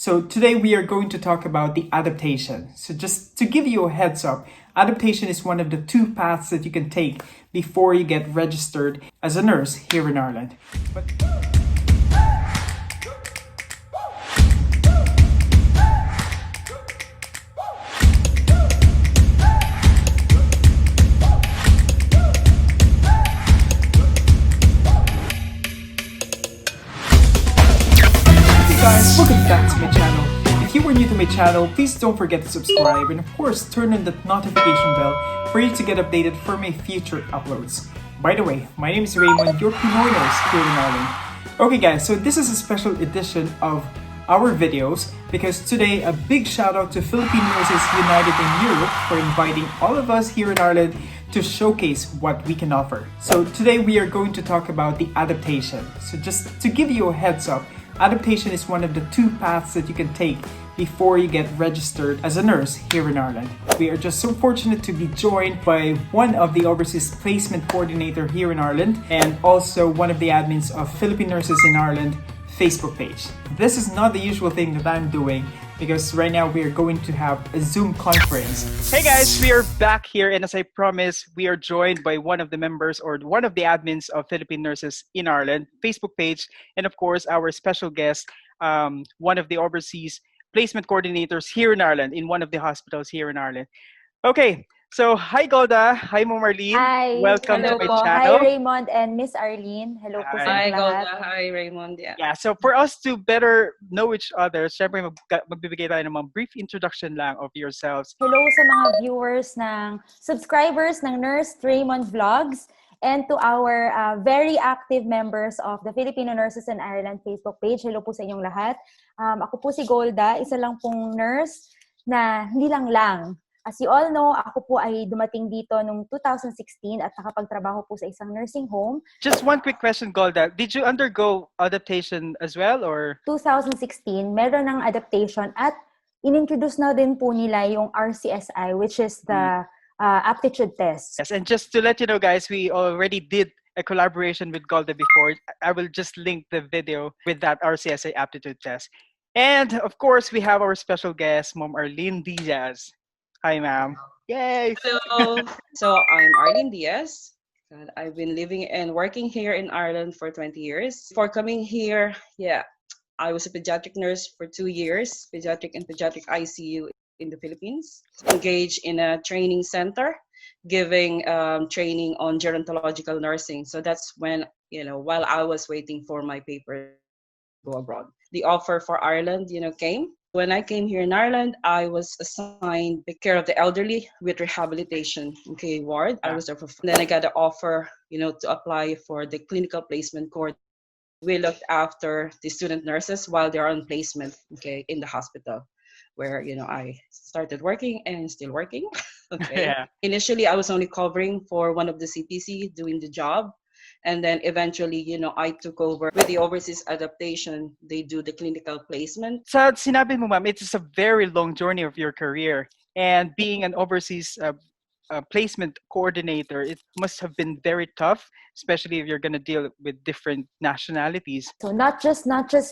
So today we are going to talk about the adaptation. So just to give you a heads up, adaptation is one of the two paths that you can take before you get registered as a nurse here in Ireland. Guys, welcome back to my channel. If you are new to my channel, please don't forget to subscribe and of course turn on the notification bell for you to get updated for my future uploads. By the way, my name is Raymond, your Pinoy nurse here in Ireland. Okay guys, so this is a special edition of our videos because today a big shout out to Filipino Nurses United in Europe for inviting all of us here in Ireland to showcase what we can offer. So today we are going to talk about the adaptation. So just to give you a heads up, adaptation is one of the two paths that you can take before you get registered as a nurse here in Ireland. We are just so fortunate to be joined by one of the overseas placement coordinator here in Ireland and also one of the admins of Filipino Nurses in Ireland Facebook page. This is not the usual thing that I'm doing because right now we are going to have a Zoom conference. Hey guys, we are back here and as I promised, we are joined by one of the members or one of the admins of Filipino Nurses in Ireland Facebook page and of course our special guest, one of the overseas placement coordinators here in Ireland in one of the hospitals here in Ireland. Okay, so hi Golda, hi Mom Arlene. Hi, Welcome hello to my po. channel. Hi Raymond and Miss Arlene. Hello po sa Hi, inyo lahat. Golda. Hi, Raymond. Yeah. Yeah, so for us to better know each other, syempre magbibigay tayo ng mga brief introduction lang of yourselves. Hello sa mga viewers ng subscribers ng Nurse Raymond Vlogs and to our very active members of the Filipino Nurses in Ireland Facebook page. Hello po sa inyong lahat. Ako po si Golda, isa lang pong nurse na hindi lang. As you all know, ako po ay dumating dito noong 2016 at nakapagtrabaho po sa isang nursing home. Just one quick question, Golda. Did you undergo adaptation as well or? 2016, meron ng adaptation at inintroduce na din po nila yung Rcsi, which is the aptitude test. Yes, and just to let you know guys, we already did a collaboration with Golda before. I will just link the video with that Rcsi aptitude test. And of course, we have our special guest, Mom Arlene Diaz. Hi, ma'am. Yay! Hello. So I'm Arlene Diaz. And I've been living and working here in Ireland for 20 years. Before coming here, I was a pediatric nurse for 2 years, pediatric and pediatric ICU in the Philippines. Engaged in a training center, giving training on gerontological nursing. So that's when, while I was waiting for my paper to go abroad, the offer for Ireland, came. When I came here in Ireland, I was assigned to take care of the elderly with rehabilitation ward. I was there for then I got an offer, to apply for the clinical placement court. We looked after the student nurses while they're on placement, in the hospital, where I started working and still working. Yeah. Initially, I was only covering for one of the CPC doing the job. And then eventually, I took over with the overseas adaptation. They do the clinical placement. Sa sinabi mo, ma'am, it's a very long journey of your career. And being an overseas placement coordinator, it must have been very tough, especially if you're going to deal with different nationalities. So not just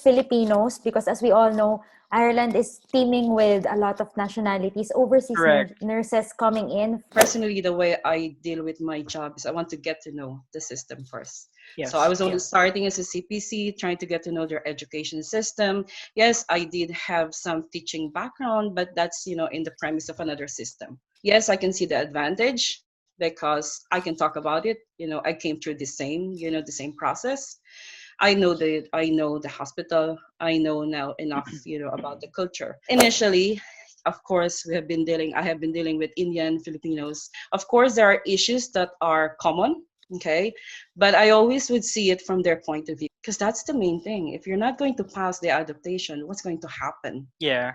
Filipinos, because as we all know, Ireland is teeming with a lot of nationalities, overseas nurses coming in. Personally, the way I deal with my job is I want to get to know the system first. Yes. So I was only starting as a CPC, trying to get to know their education system. Yes, I did have some teaching background, but that's, in the premise of another system. Yes, I can see the advantage because I can talk about it. I came through the same process. I know the hospital. I know now enough, about the culture. Initially, of course, I have been dealing with Indian Filipinos. Of course, there are issues that are common, but I always would see it from their point of view because that's the main thing. If you're not going to pass the adaptation, what's going to happen? Yeah.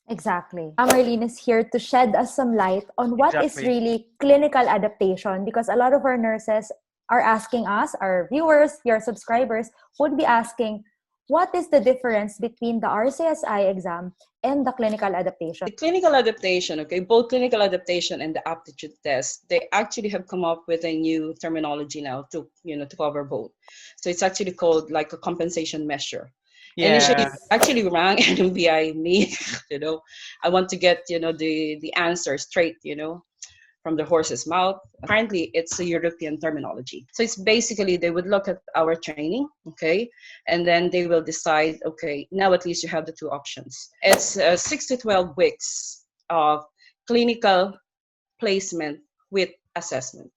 Exactly. Marlene is here to shed us some light on what is really clinical adaptation because a lot of our nurses are asking us, our viewers, your subscribers, would be asking, what is the difference between the Rcsi exam and the clinical adaptation? The clinical adaptation, both clinical adaptation and the aptitude test, they actually have come up with a new terminology now to cover both. So it's actually called like a compensation measure. Initially, Yeah. actually rang NMBI me, I want to get, the answer straight, from the horse's mouth. Apparently, it's a European terminology. So it's basically they would look at our training, okay, and then they will decide, okay, now at least you have the two options. It's 6 to 12 weeks of clinical placement with assessment.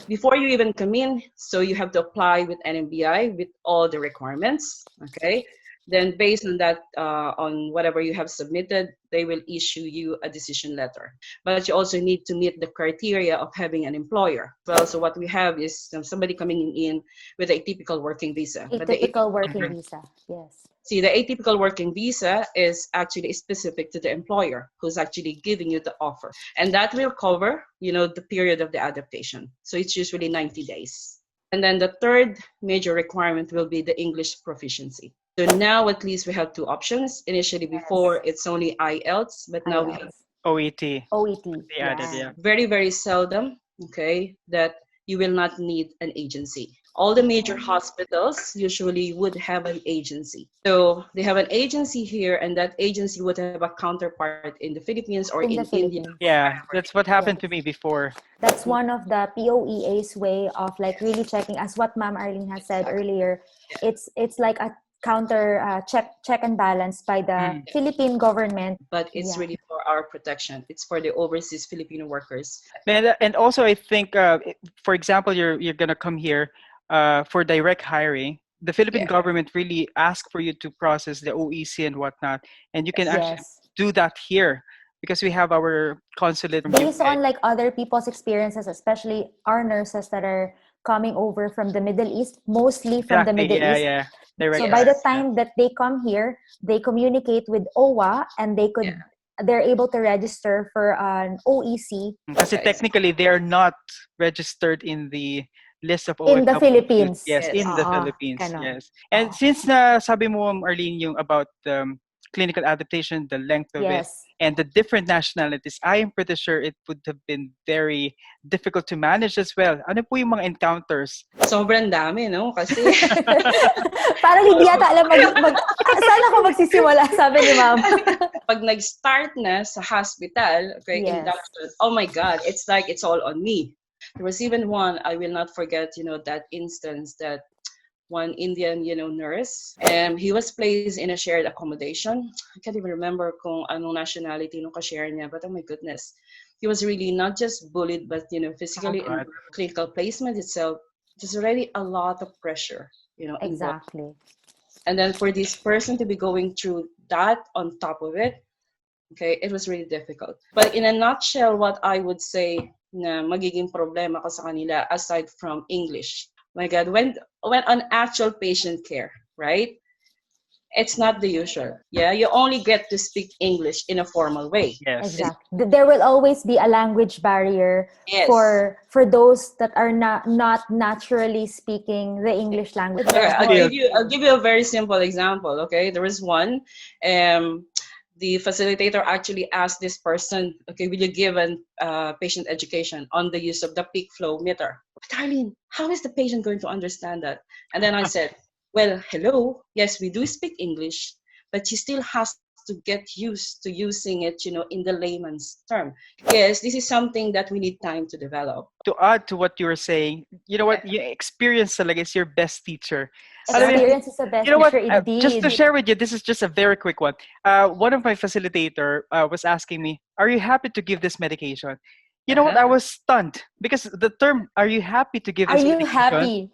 Before you even come in, so you have to apply with NMBI with all the requirements, okay? Then based on that, on whatever you have submitted, they will issue you a decision letter. But you also need to meet the criteria of having an employer. Well, so what we have is somebody coming in with a typical working visa. A But the typical working Mhm. visa. Yes. See, the atypical working visa is actually specific to the employer who's actually giving you the offer. And that will cover, the period of the adaptation. So it's usually 90 days. And then the third major requirement will be the English proficiency. So now at least we have two options. Initially before it's only IELTS, but now we have IELTS. OET. OET. They added, yeah. very, very seldom, okay, that you will not need an agency. All the major hospitals usually would have an agency. So they have an agency here, and that agency would have a counterpart in the Philippines or In in the India. Philippines. Yeah, that's what happened to me before. That's one of the POEA's way of like really checking, as what Ma'am Arlene has said Exactly. earlier. It's like a counter check and balance by the Philippine government. But it's Yeah. really for our protection. It's for the overseas Filipino workers. And also, I think, for example, you're gonna come here for direct hiring. The Philippine Yeah. government really asks for you to process the OEC and whatnot, and you can actually Yes. do that here because we have our consulate from Based UK. on like other people's experiences, especially our nurses that are coming over from the Middle East, mostly from the Exactly. Middle Yeah, East. yeah. Direct So by the hire. time that they come here, they communicate with OWA and they're able to register for an OEC Because Yeah, technically they are not registered in the list of in the OFWs. Philippines. Yes, yes. in the Philippines. Ganon. Yes. And since sabi mo, Arlene, yung about clinical adaptation, the length of it, Yes. and the different nationalities, I am pretty sure it would have been very difficult to manage as well. Ano po yung mga encounters? Sobrang dami, no? Kasi Parang hindi yata alam saan ako magsisimula, sabi ni Ma'am. pag nag-start na sa hospital, okay, Yes. induction, oh my God, it's like it's all on me. There was even one, I will not forget, that instance that one Indian, nurse, and he was placed in a shared accommodation. I can't even remember kung anong nationality nung ka-share niya, but oh my goodness. He was really not just bullied, but, physically Oh, God. and clinical placement itself, there's already a lot of pressure, involved. Exactly. And then for this person to be going through that on top of it, okay, it was really difficult. But in a nutshell, what I would say na magiging problema ko sa kanila aside from English, my God, when on actual patient care, right? It's not the usual. Yeah, you only get to speak English in a formal way. Yes. Exactly. There will always be a language barrier Yes. for those that are not naturally speaking the English language. Okay, Yes. I'll give you a very simple example. Okay, there was one. The facilitator actually asked this person, okay, will you give an patient education on the use of the peak flow meter? But Arlene, how is the patient going to understand that? And then I said, well, hello, yes, we do speak English, but she still has to get used to using it, in the layman's term. Yes, this is something that we need time to develop. To add to what you were saying, you know what? Your experience talaga is your best teacher. Alam mo yun, Experience is the best you know what? teacher indeed. Just to share with you, this is just a very quick one. One of my facilitator was asking me, "Are you happy to give this medication?" You know what? I was stunned because the term "Are you happy to give Are this you medication?" happy?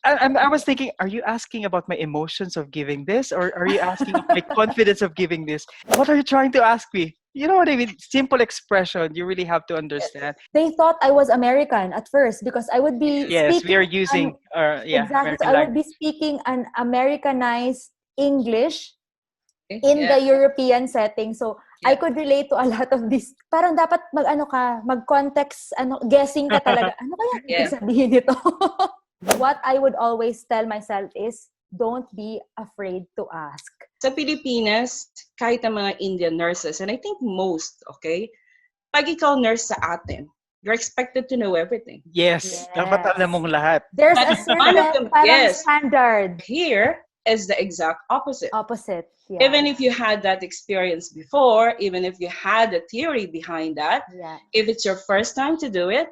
I was thinking, are you asking about my emotions of giving this, or are you asking my confidence of giving this? What are you trying to ask me? You know what I mean? Simple expression. You really have to understand. They thought I was American at first because I would be Yes, speaking we are using exactly. So American I would language. be speaking an Americanized English in Yeah. the European setting. So I Yeah. could relate to a lot of this. Parang dapat mag-context, guessing ka talaga. Ano kaya ibig Yeah. sabihin nito? What I would always tell myself is, don't be afraid to ask. Sa Pilipinas, kahit ang mga Indian nurses, and I think most, okay, pag ikaw nurse sa atin, you're expected to know everything. Yes, dapat alam mong lahat. There's But a one of certain them, parang yes. standard. Here, is the exact opposite. Opposite. Yeah. Even if you had that experience before, even if you had a theory behind that, Yeah. if it's your first time to do it,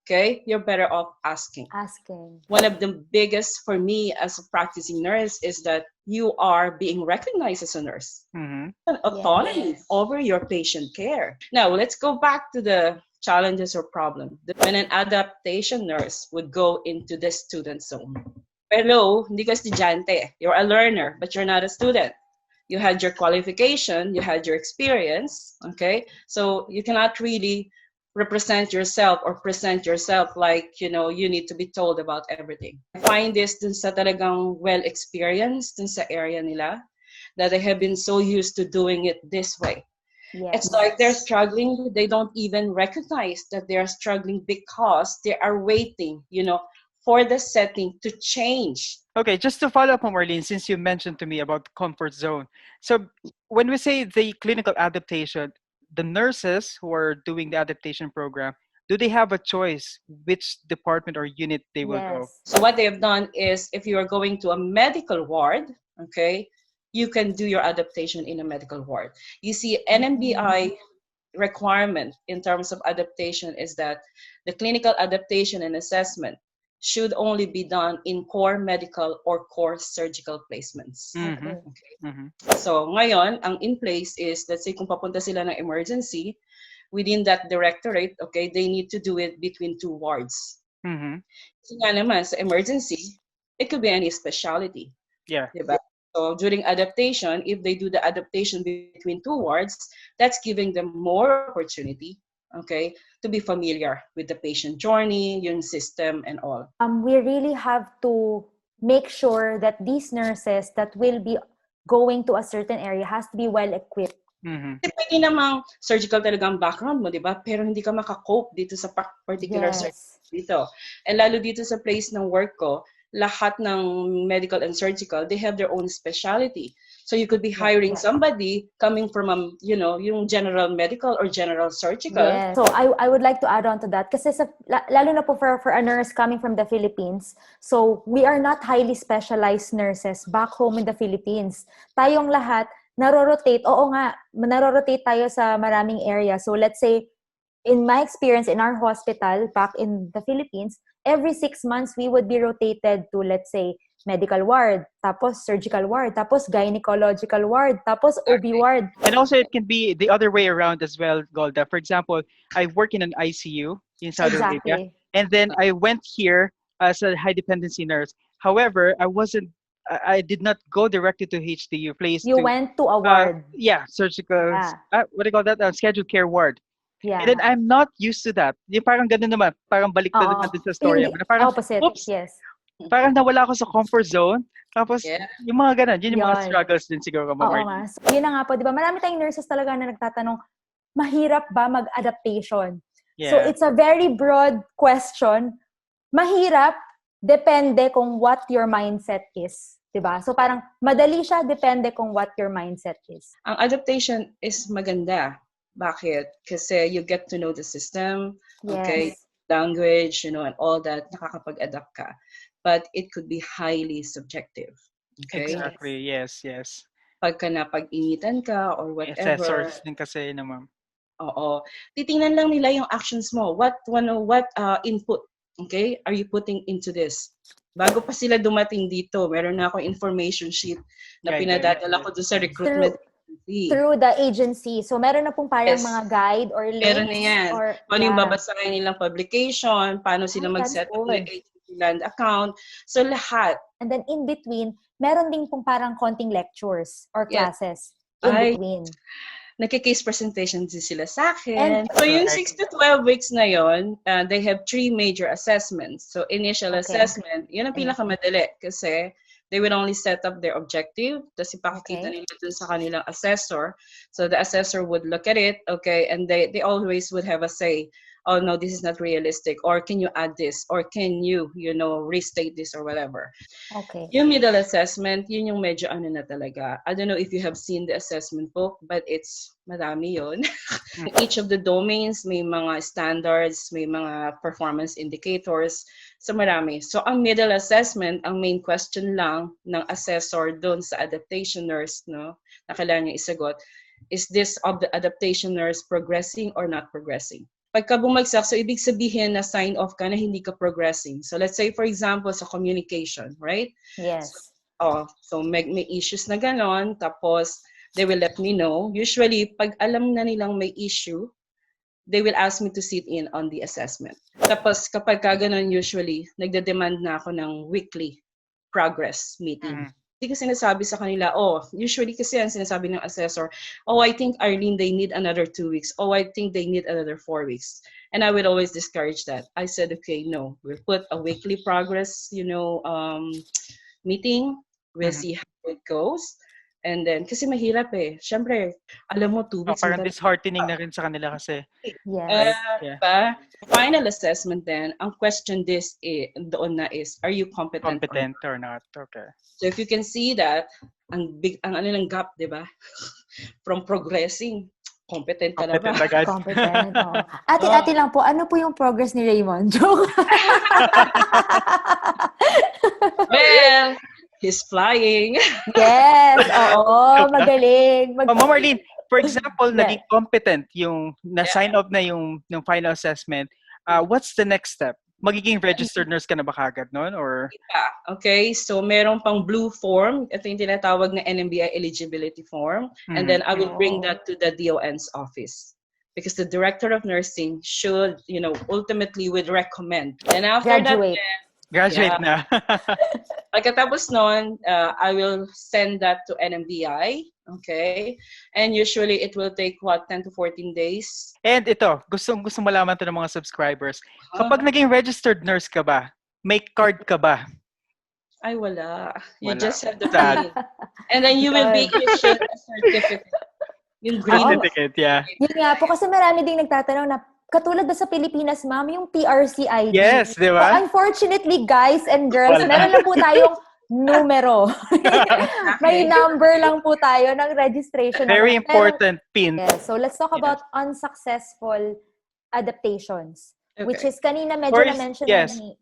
okay, you're better off asking. Asking. One of the biggest for me as a practicing nurse is that you are being recognized as a nurse. Mm-hmm. An autonomy over your patient care. Now, let's go back to the challenges or problem. When an adaptation nurse would go into the student zone. Hello, hindi ka estudyante. You're a learner, but you're not a student. You had your qualification, you had your experience, okay? So you cannot really represent yourself or present yourself like, you know, you need to be told about everything. I find this dun sa talagang well-experienced dun sa area nila, that they have been so used to doing it this way. Yes. It's like they're struggling. They don't even recognize that they're struggling because they are waiting, you know, for the setting to change. Okay, just to follow up on Marlene, since you mentioned to me about comfort zone. So when we say the clinical adaptation, the nurses who are doing the adaptation program, do they have a choice which department or unit they will go? Yes. So what they have done is if you are going to a medical ward, okay, you can do your adaptation in a medical ward. You see, Nmbi requirement in terms of adaptation is that the clinical adaptation and assessment should only be done in core medical or core surgical placements. Mm-hmm. Okay. Mm-hmm. So ngayon, ang in place is, let's say kung papunta sila ng emergency, within that directorate, okay, they need to do it between two wards. Mm-hmm. Kasi nga naman, sa emergency, it could be any specialty. Yeah. Diba? So during adaptation, if they do the adaptation between two wards, that's giving them more opportunity, okay, to be familiar with the patient journey, yung system, and all. We really have to make sure that these nurses that will be going to a certain area has to be well equipped. Mm-hmm. Kasi pwede namang surgical talaga ang background mo, di ba? Pero hindi ka makakope dito sa particular surgical dito. And lalo dito sa place ng work ko, lahat ng medical and surgical, they have their own specialty. So you could be hiring somebody coming from, you know, yung general medical or general surgical. Yes. So I would like to add on to that kasi lalo na po for a nurse coming from the Philippines. So we are not highly specialized nurses back home in the Philippines. Tayong lahat narorotate. Oo nga, narorotate tayo sa maraming area. So let's say, in my experience in our hospital back in the Philippines, every 6 months we would be rotated to, let's say, medical ward, tapos surgical ward, tapos gynecological ward, tapos OB ward. And also it can be the other way around as well, Golda. For example, I work in an ICU in Saudi Arabia, and then I went here as a high dependency nurse. However, I did not go directly to HDU place. You went to a ward. Surgical, what do you call that? Scheduled care ward. Yeah. And then I'm not used to that. Yung parang ganun naman, parang baliktad naman din sa story. Parang, opposite, oops, yes. Parang nawala ako sa comfort zone. Tapos, yung mga ganun, yun yung mga struggles din siguro. Oo nga. So, yun na nga po, di ba? Marami tayong nurses talaga na nagtatanong, mahirap ba mag-adaptation? Yeah. So, it's a very broad question. Mahirap, depende kung what your mindset is. Diba? So, parang madali siya, depende kung what your mindset is. Ang adaptation is maganda. Bakit? Kasi you get to know the system, okay, language, you know, and all that, nakakapag-adapt ka. But it could be highly subjective. Okay? Exactly, yes. Pagka napag-initan ka or whatever. Assessors din kasi na ma'am. Oo. Titingnan lang nila yung actions mo. What input, okay, are you putting into this? Bago pa sila dumating dito, meron na akong information sheet na pinadadala ko doon sa recruitment. Through the agency. So, meron na pong parang mga guide or links. Meron na yan. Paano yung babasahin nilang publication, paano sila mag-set up ng agency land account. So, lahat. And then, in between, meron din pong parang konting lectures or classes in between. Nagki-case presentation din sila sa akin. So, yung 6 to 12 weeks na yon, they have 3 major assessments. So, initial assessment, yun ang pinakamadali kasi they will only set up their objective. Tapos ipakikita nila dun sa kanilang assessor. So the assessor would look at it, okay, and they always would have a say oh no, this is not realistic, or can you add this, or can you, restate this or whatever. Okay. Yung middle assessment, yun yung medyo ano na talaga. I don't know if you have seen the assessment book, but it's madami yun. Each of the domains, may mga standards, may mga performance indicators. So marami. So ang middle assessment, ang main question lang ng assessor doon sa adaptation nurse, no, na kailangan niya isagot, is this of the adaptation nurse progressing or not progressing? Pagka bumagsak, so ibig sabihin na sign off ka na hindi ka progressing. So let's say for example sa communication, right? Yes. So may issues na ganon, tapos they will let me know. Usually, pag alam na nilang may issue, they will ask me to sit in on the assessment. Tapos kapag ganon, usually, nagde-demand na ako ng weekly progress meeting. Hindi ko sinasabi sa kanila, usually kasi ang sinasabi ng assessor, I think Arlene, they need another 2 weeks. I think they need another 4 weeks. And I would always discourage that. I said, okay, no, we'll put a weekly progress, meeting. We'll see how it goes. And then, kasi mahirap Siyempre, alam mo, 2 weeks. Parang disheartening na rin sa kanila kasi. Yes. Diba? Final assessment then, ang question doon na is, are you competent or not? Okay. So if you can see that, ang gap, diba? From progressing, competent ka na ba? Competent. Ate lang po, ano po yung progress ni Raymond? Joke. Well, he's flying. Yes. Oo, magaling. Ma'am Arlene, for example, naging competent yung na-sign off na yung final assessment, what's the next step? Magiging registered nurse ka na ba kagad noon? Or? Yeah. Okay, so meron pang blue form. Ito yung tinatawag na Nmbi eligibility form. And then I will bring that to the DON's office. Because the director of nursing should, ultimately would recommend. And after Graduate that, na. Pagkatapos nun, I will send that to Nmbi. Okay? And usually, it will take, 10 to 14 days. And ito, gusto malaman to ng mga subscribers. Kapag naging registered nurse ka ba, may card ka ba? Ay, wala. You Wala. just have the pin. And then you will be issued a certificate. Yung green Certificate, yeah. Yun nga po, kasi marami ding nagtatanong na, katulad ba sa Pilipinas, ma'am, yung Rcsi. Yes, di ba? So, unfortunately, guys and girls, meron lang po tayong numero. May number lang po tayo ng registration. Very important pin. Yes. So, let's talk about unsuccessful adaptations. Okay. Which is, kanina medyo na-mention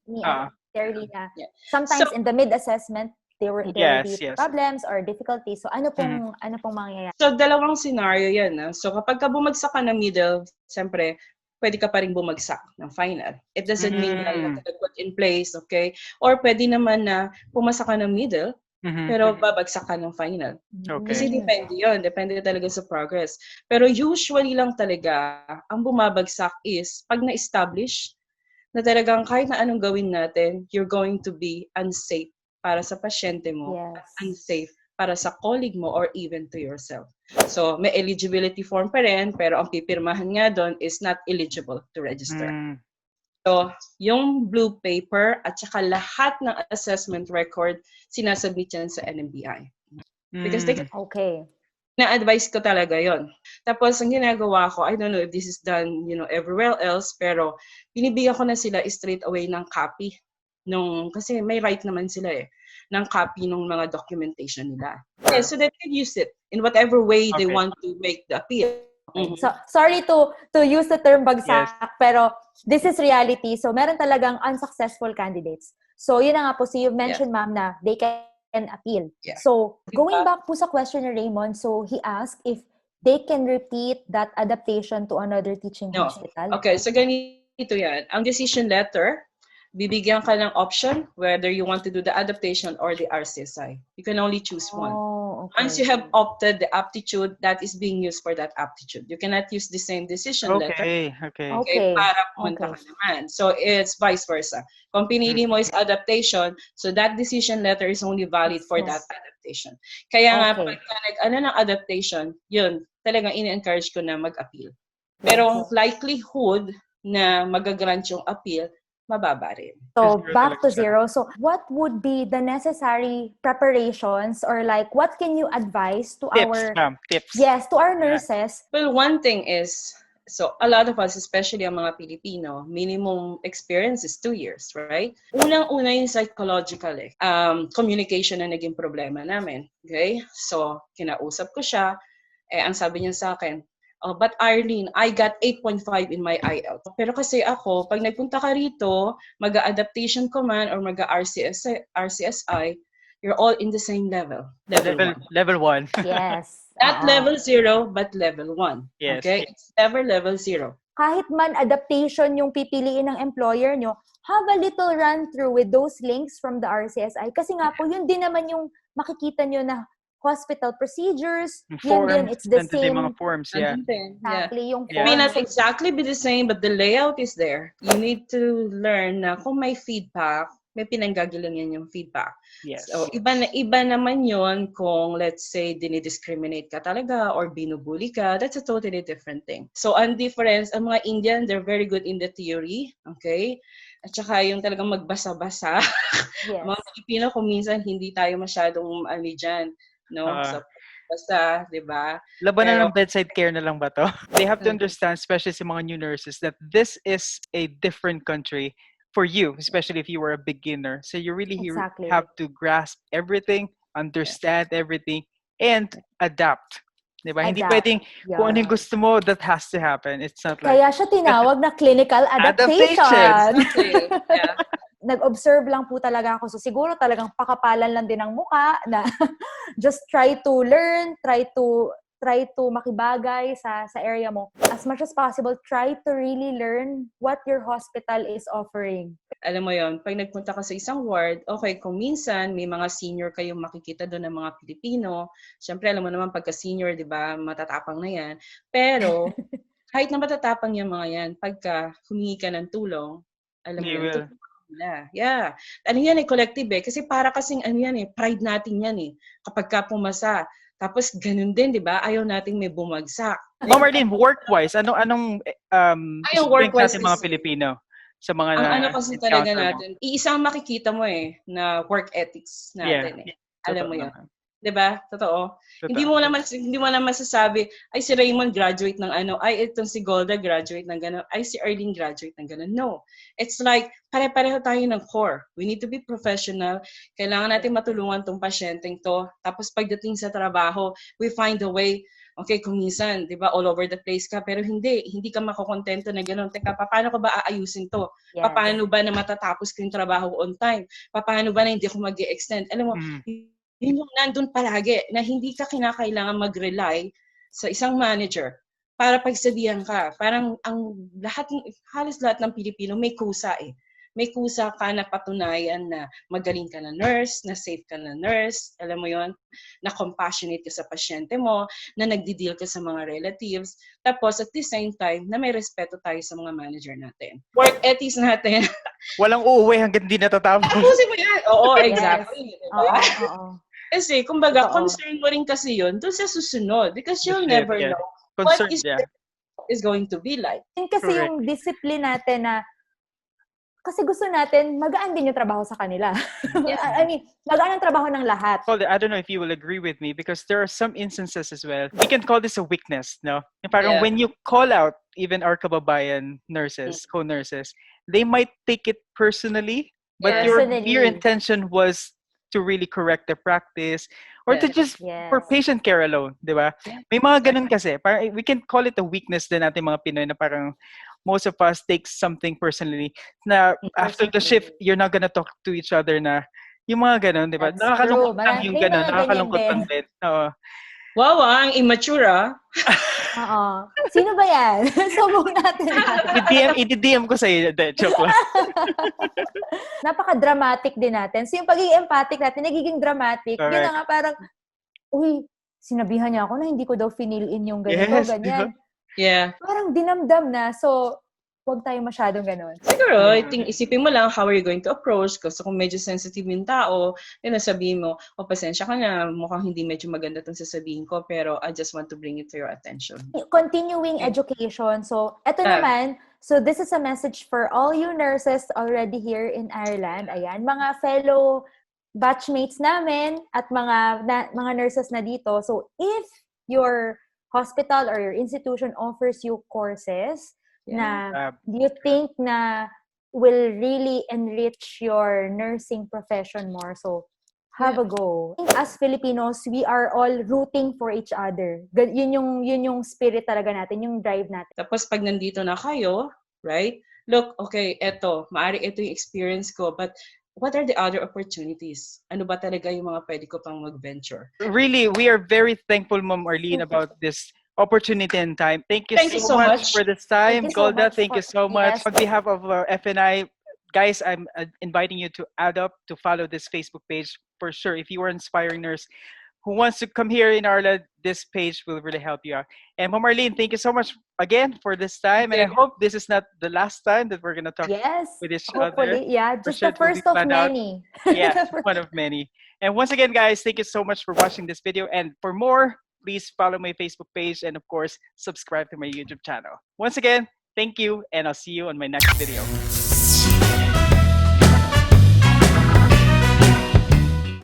ni Terry na sometimes in the mid-assessment, there will be problems or difficulties. So, ano pong mangyayari? So, dalawang scenario yan. So, kapag ka bumagsak ka ng middle, siyempre, pwede ka pa rin bumagsak ng final. It doesn't mean na put in place, okay? Or pwede naman na pumasa ka ng middle, pero babagsak ka ng final. Okay. Kasi depende yun. Depende talaga sa progress. Pero usually lang talaga, ang bumabagsak is pag na-establish na talagang kahit na anong gawin natin, you're going to be unsafe para sa pasyente mo, unsafe para sa colleague mo, or even to yourself. So, may eligibility form pa rin, pero ang pipirmahan nga doon is not eligible to register. So, yung blue paper at saka lahat ng assessment record, sinasubmit yan sa NMBI. Because na-advise ko talaga yon. Tapos, ang ginagawa ko, I don't know if this is done, everywhere else, pero binibigyan ko na sila straight away ng copy. Kasi may right naman sila ng copy ng mga documentation nila. Okay, so they can use it in whatever way they want to make the appeal. So, sorry to use the term bagsak, pero this is reality. So, meron talagang unsuccessful candidates. So, yun na nga po. So, you've mentioned, ma'am, na they can appeal. Yeah. So, going back po sa question ni Raymond, so he asked if they can repeat that adaptation to another teaching hospital. Okay, so ganito yan. Ang decision letter, bibigyan ka ng option whether you want to do the adaptation or the Rcsi. You can only choose one. Okay. Once you have opted the aptitude, that is being used for that aptitude. You cannot use the same decision letter. Okay. Para pumunta ka naman. So it's vice versa. Kung pinili mo is adaptation, so that decision letter is only valid for that adaptation. Kaya nga, pagka ng adaptation, yun, talagang in-encourage ko na mag-appeal. Pero likelihood na mag-grant yung appeal, mababa rin. So, back to zero. So, what would be the necessary preparations or what can you advise to tips? Yes, to our nurses? Well, one thing is, So a lot of us, especially ang mga Pilipino, minimum experience is 2 years, right? Unang-una yung psychological communication na naging problema namin. Okay? So, kinausap ko siya, ang sabi niya sa akin, oh, but Arlene, I got 8.5 in my IELTS. Pero kasi ako, pag nagpunta ka rito, mag-adaptation ko man or mag-RCSI, you're all in the same level. Level 1. Yes. Not level 0, but level 1. Yes. Okay? It's never level 0. Kahit man adaptation yung pipiliin ng employer nyo, have a little run through with those links from the RCSI. Kasi nga po, yun din naman yung makikita nyo na hospital procedures. Forms, yun din, it's the nandun din same. mga forms, yeah. Exactly, yung It may not forms. exactly be the same, but the layout is there. You need to learn na kung may feedback, may pinanggagalingan yung feedback. Yes. So, iba naman yon kung, let's say, dinidiscriminate ka talaga or binubuli ka. That's a totally different thing. So, ang difference, ang mga Indian, they're very good in the theory. Okay? At saka yung talagang magbasa-basa. Yes. Mga Pilipino, kung minsan hindi tayo masyadong dyan, no? So, basta, di ba? Labanan ng bedside care na lang ba to? They have to understand, especially sa mga new nurses, that this is a different country for you, especially if you were a beginner. So you really have to grasp everything, understand everything, and adapt. Diba? Hindi pwedeng kung ano yung gusto mo, that has to happen. It's not like... Kaya siya tinawag na clinical adaptation. Exactly. Yeah. Nag-observe lang po talaga ako. So siguro talagang pakapalan lang din ang muka na just try to learn, try to makibagay sa area mo. As much as possible, try to really learn what your hospital is offering. Alam mo yon, pag nagpunta ka sa isang ward, okay, kung minsan may mga senior kayong makikita doon ng mga Pilipino, syempre alam mo naman pagka senior, di ba, matatapang na yan. Pero kahit na matatapang yung mga yan, pagka humingi ka ng tulong, alam mo yun, yeah. Ano yan collective kasi para kasing ano yan pride natin yan kapag ka pumasa. Tapos ganun din, di ba? Ayaw nating may bumagsak. Ma'am Arlene, work-wise, anong work-wise natin mga Pilipino sa mga ang ano kasi talaga natin, iisang makikita mo na work ethics natin Alam mo yun. Di ba? Totoo. Hindi mo naman masasabi, ay si Raymond graduate ng ano, ay itong si Golda graduate ng gano'n, ay si Arlene graduate ng gano'n. No. It's like, pare-pareho tayo ng core. We need to be professional. Kailangan natin matulungan tong pasyenteng to. Tapos pagdating sa trabaho, we find a way. Okay, kung minsan, di ba, all over the place ka, pero hindi ka makokontento na gano'n. Teka, paano ko ba aayusin to? Yes. Paano ba na matatapos ko yung trabaho on time? Paano ba na hindi ako mag-extend? Alam mo, yun yung nandun palagi na hindi ka kinakailangan mag-rely sa isang manager para pagsabihan ka. Parang halos lahat ng Pilipino may kusa May kusa ka na patunayan na magaling ka na nurse, na safe ka na nurse, alam mo yon, na compassionate ka sa pasyente mo, na nagdi-deal ka sa mga relatives, tapos at the same time, na may respeto tayo sa mga manager natin. Work ethics natin. Walang uuwi hanggang di natatapos. Tapusin mo yan. Oo, exactly. Yes. Diba? Oo. Kasi, kumbaga, concern mo rin kasi yun doon sa susunod because you'll never know what is going to be like. Yun kasi yung discipline natin na kasi gusto natin, magaan din yung trabaho sa kanila. Yes. I mean, magaan ang trabaho ng lahat. Golda, I don't know if you will agree with me because there are some instances as well. We can call this a weakness, no? Parang when you call out even our kababayan nurses, co-nurses, they might take it personally, but your intention was to really correct the practice or to just for patient care alone, di ba? May mga ganun kasi. Parang, we can call it a weakness din natin mga Pinoy na parang most of us take something personally na after the shift, you're not gonna talk to each other na yung mga ganun, di ba? Nakakalungkot lang yung ganun. Nakakalungkot lang din. Wow, ang immature Oo. Sino ba yan? Subok natin. I-DM ko sa'yo. Joke lang. Napaka-dramatic din natin. So yung pagiging empathic natin, nagiging dramatic. Yun na nga parang, uy, sinabihan niya ako na hindi ko daw finil in yung ganito, ganyan. Diba? Yeah. Parang dinamdam na. So, huwag tayo masyadong ganun. Siguro, isipin mo lang how are you going to approach kasi kung medyo sensitive yung tao, yun na sabihin mo, pasensya ka na, mukhang hindi medyo maganda itong sasabihin ko, pero I just want to bring it to your attention. Continuing education. So, eto naman, so this is a message for all you nurses already here in Ireland. Ayan, mga fellow batchmates namin at mga nurses na dito. So, if you're hospital or your institution offers you courses na you think na will really enrich your nursing profession more. So, have a go. As Filipinos, we are all rooting for each other. Yun yung spirit talaga natin, yung drive natin. Tapos pag nandito na kayo, right? Look, okay, maari ito yung experience ko, but what are the other opportunities? Ano ba talaga yung mga pwede ko pang mag-venture? Really, we are very thankful, Ma'am Arlene, about this opportunity and time. Thank you so much for this time. Golda, thank you so much. On behalf of FNI, guys, I'm inviting you to add up, to follow this Facebook page for sure. If you are an aspiring nurse who wants to come here in Ireland, this page will really help you out. And Ma'am Arlene, thank you so much again for this time. And I hope this is not the last time that we're going to talk with each other. Hopefully, yeah. Just the first of many. Yeah, one of many. And once again, guys, thank you so much for watching this video. And for more, please follow my Facebook page and, of course, subscribe to my YouTube channel. Once again, thank you, and I'll see you on my next video.